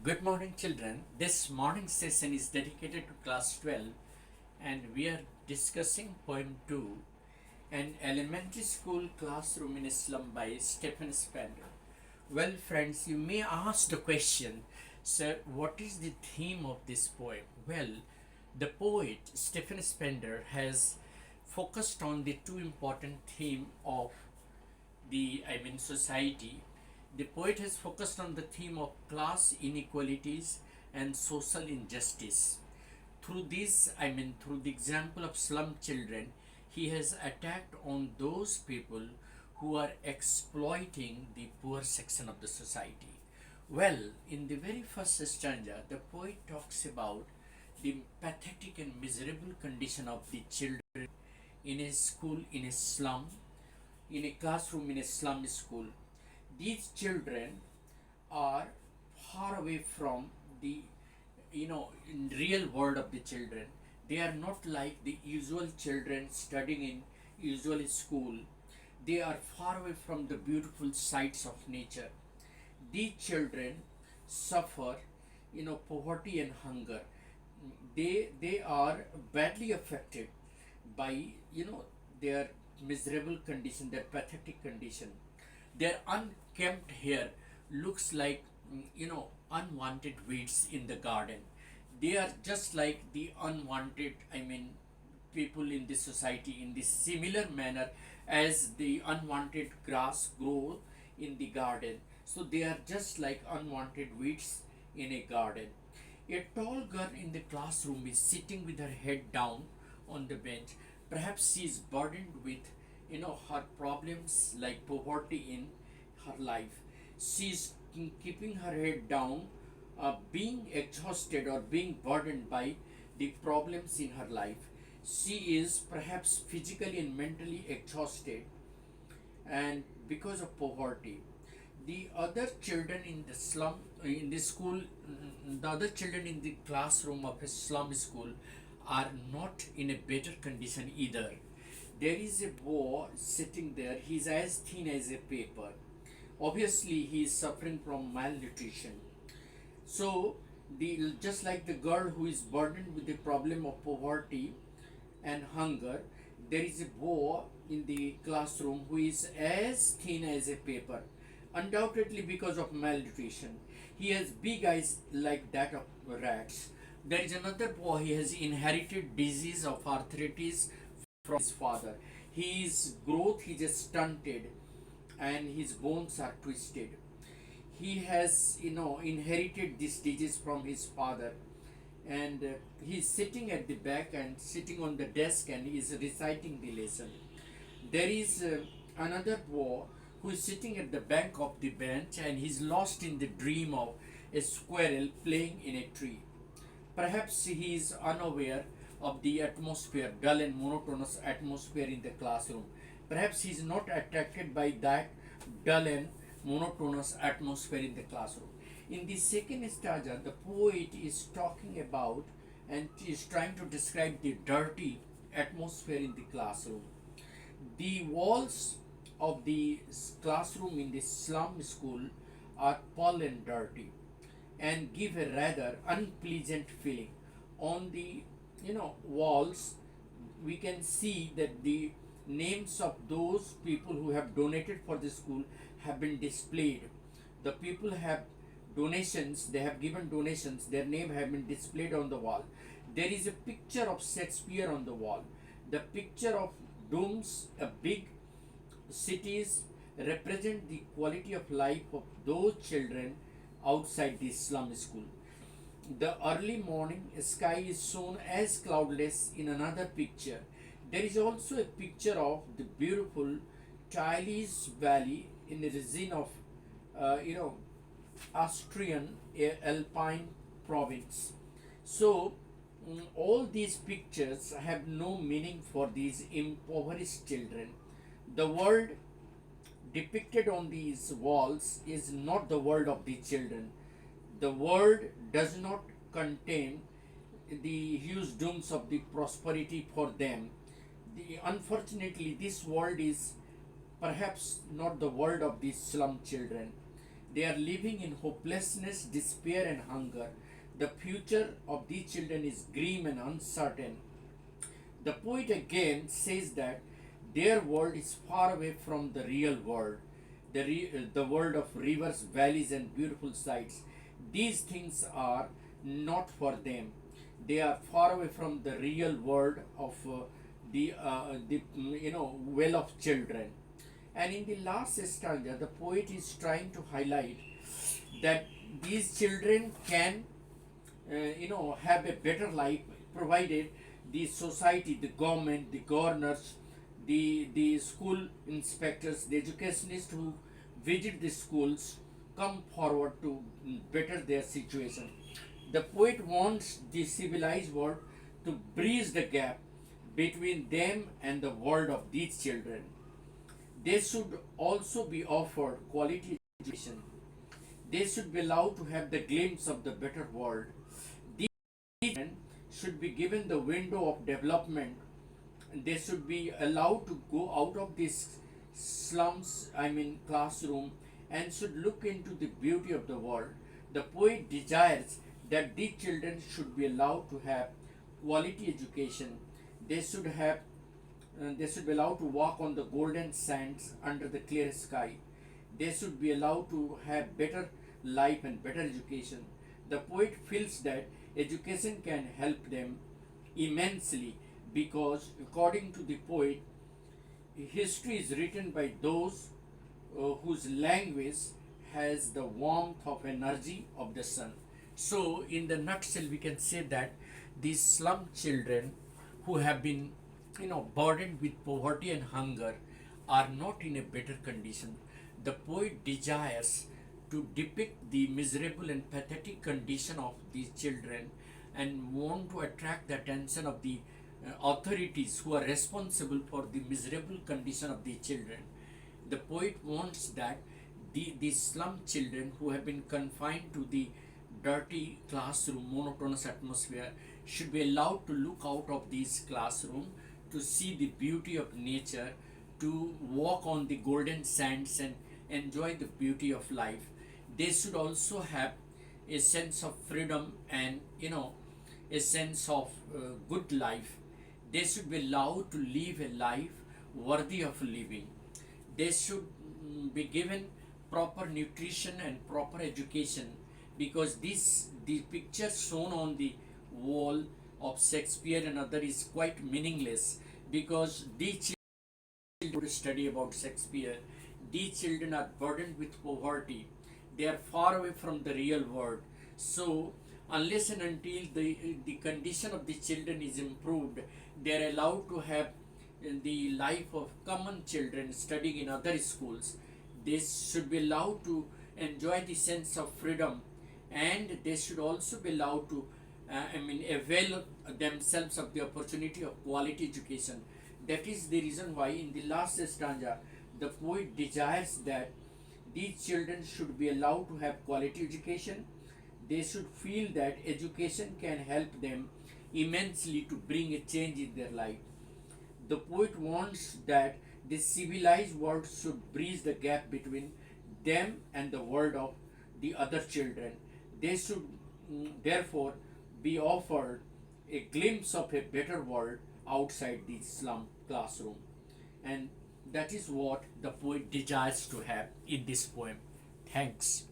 Good morning, children. This morning session is dedicated to class 12, and we are discussing poem 2, An Elementary School Classroom in a Slum by Stephen Spender. Well, friends, you may ask the question, sir, what is the theme of this poem? Well, the poet Stephen Spender has focused on the two important theme of society. The poet has focused on the theme of class inequalities and social injustice. Through the example of slum children, he has attacked on those people who are exploiting the poor section of the society. Well, in the very first stanza, the poet talks about the pathetic and miserable condition of the children in a school in a slum, in a classroom in a slum school. These children are far away from the in real world of the children. They are not like the usual children studying in usual school. They are far away from the beautiful sights of nature. These children suffer poverty and hunger. They are badly affected by their miserable condition, their pathetic condition. Their unkempt hair looks like unwanted weeds in the garden. They are just like the unwanted, people in this society in this similar manner as the unwanted grass grow in the garden. So they are just like unwanted weeds in a garden. A tall girl in the classroom is sitting with her head down on the bench. Perhaps she is burdened with her problems like poverty in her life. She is keeping her head down, being exhausted or being burdened by the problems in her life. She is perhaps physically and mentally exhausted, and because of poverty. The other children in the slum, in the school, the other children in the classroom of a slum school are not in a better condition either. There is a boy sitting there. He's as thin as a paper. Obviously, he is suffering from malnutrition. So, just like the girl who is burdened with the problem of poverty and hunger, there is a boy in the classroom who is as thin as a paper, undoubtedly because of malnutrition. He has big eyes like that of rats. There is another boy, he has inherited disease of arthritis from his father. His growth is stunted and his bones are twisted. He has inherited this disease from his father, and he's sitting at the back and sitting on the desk and is reciting the lesson. There is another boy who is sitting at the back of the bench and he's lost in the dream of a squirrel playing in a tree. Perhaps he is unaware of the atmosphere, dull and monotonous atmosphere in the classroom. Perhaps he is not attracted by that dull and monotonous atmosphere in the classroom. In the second stanza, the poet is talking about and is trying to describe the dirty atmosphere in the classroom. The walls of the classroom in the slum school are pale and dirty and give a rather unpleasant feeling. On the walls, we can see that the names of those people who have donated for the school have been displayed. The people have donations, they have given donations, their name have been displayed on the wall. There is a picture of Shakespeare on the wall. The picture of domes, a big cities represent the quality of life of those children outside the slum school. The early morning sky is shown as cloudless in another picture. There is also a picture of the beautiful Tilis Valley in the region of Austrian Alpine province. So all these pictures have no meaning for these impoverished children. The world depicted on these walls is not the world of the children. The world does not contain the huge dooms of the prosperity for them. Unfortunately, this world is perhaps not the world of these slum children. They are living in hopelessness, despair, and hunger. The future of these children is grim and uncertain. The poet again says that their world is far away from the real world, the world of rivers, valleys, and beautiful sights. These things are not for them. They are far away from the real world of the well of children. And in the last stanza, the poet is trying to highlight that these children can have a better life provided the society, the government, the governors, the school inspectors, the educationists who visit the schools come forward to better their situation. The poet wants the civilized world to bridge the gap between them and the world of these children. They should also be offered quality education. They should be allowed to have the glimpse of the better world. These children should be given the window of development. They should be allowed to go out of these slums, classroom, and should look into the beauty of the world. The poet desires that these children should be allowed to have quality education. They should have they should be allowed to walk on the golden sands under the clear sky. They should be allowed to have better life and better education. The poet feels that education can help them immensely because, according to the poet, history is written by those whose language has the warmth of energy of the sun. So, in the nutshell, we can say that these slum children who have been burdened with poverty and hunger are not in a better condition. The poet desires to depict the miserable and pathetic condition of these children and want to attract the attention of the authorities who are responsible for the miserable condition of the children. The poet wants that the slum children who have been confined to the dirty classroom, monotonous atmosphere, should be allowed to look out of this classroom to see the beauty of nature, to walk on the golden sands and enjoy the beauty of life. They should also have a sense of freedom and a sense of good life. They should be allowed to live a life worthy of living. They should be given proper nutrition and proper education, because the picture shown on the wall of Shakespeare and other is quite meaningless, because these children study about Shakespeare. These children are burdened with poverty. They are far away from the real world. So unless and until the condition of the children is improved, they are allowed to have the life of common children studying in other schools. They should be allowed to enjoy the sense of freedom, and they should also be allowed to avail themselves of the opportunity of quality education. That is the reason why in the last stanza the poet desires that these children should be allowed to have quality education. They should feel that education can help them immensely to bring a change in their life. The poet wants that the civilized world should bridge the gap between them and the world of the other children. They should therefore be offered a glimpse of a better world outside the slum classroom. And that is what the poet desires to have in this poem. Thanks.